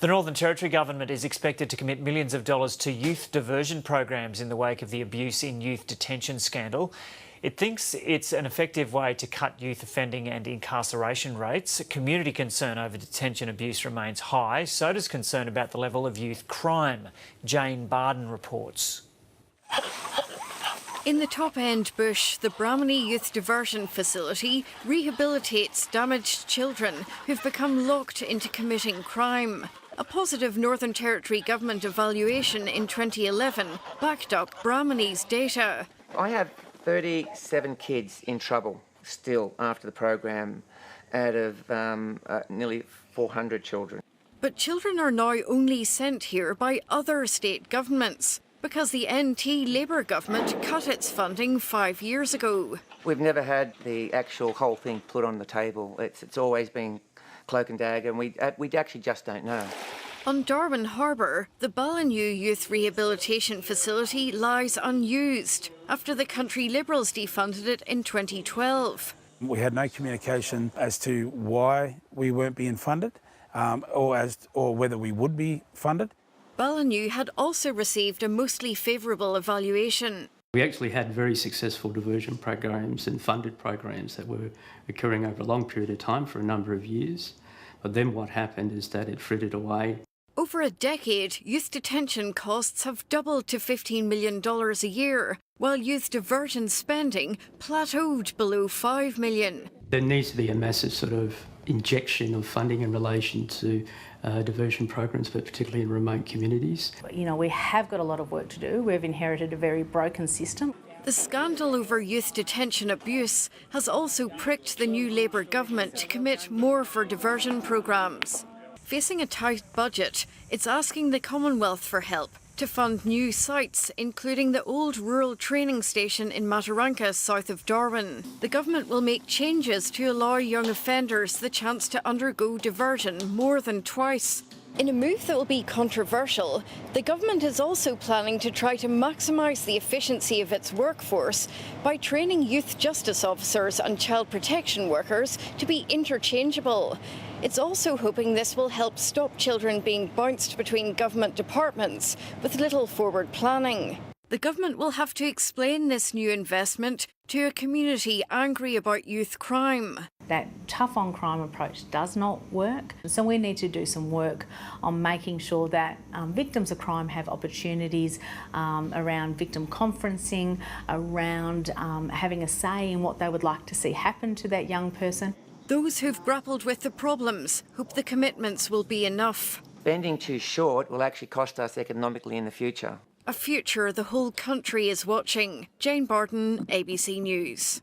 The Northern Territory government is expected to commit millions of dollars to youth diversion programs in the wake of the abuse in youth detention scandal. It thinks it's an effective way to cut youth offending and incarceration rates. Community concern over detention abuse remains high. So does concern about the level of youth crime. Jane Bardon reports. In the top-end bush, the Brahmini Youth Diversion Facility rehabilitates damaged children who've become locked into committing crime. A positive Northern Territory government evaluation in 2011 backed up Brahmini's data. I have 37 kids in trouble still after the program out of nearly 400 children. But children are now only sent here by other state governments because the NT Labour government cut its funding 5 years ago. We've never had the actual whole thing put on the table. It's always been cloak and dagger, and we actually just don't know. On Darwin Harbour, the Ballinew Youth Rehabilitation Facility lies unused after the country Liberals defunded it in 2012. We had no communication as to why we weren't being funded or whether we would be funded. Ballinew had also received a mostly favourable evaluation. We actually had very successful diversion programs and funded programs that were occurring over a long period of time for a number of years. But then what happened is that it frittered away. Over a decade, youth detention costs have doubled to $15 million a year, while youth diversion spending plateaued below $5 million. There needs to be a massive sort of injection of funding in relation to diversion programs, but particularly in remote communities. You know, we have got a lot of work to do. We've inherited a very broken system. The scandal over youth detention abuse has also pricked the new Labour government to commit more for diversion programmes. Facing a tight budget, it's asking the Commonwealth for help to fund new sites, including the old rural training station in Mataranka, south of Darwin. The government will make changes to allow young offenders the chance to undergo diversion more than twice. In a move that will be controversial, the government is also planning to try to maximise the efficiency of its workforce by training youth justice officers and child protection workers to be interchangeable. It's also hoping this will help stop children being bounced between government departments with little forward planning. The government will have to explain this new investment to a community angry about youth crime. That tough-on-crime approach does not work. So we need to do some work on making sure that victims of crime have opportunities around victim conferencing, around having a say in what they would like to see happen to that young person. Those who've grappled with the problems hope the commitments will be enough. Bending too short will actually cost us economically in the future. A future the whole country is watching. Jane Bardon, ABC News.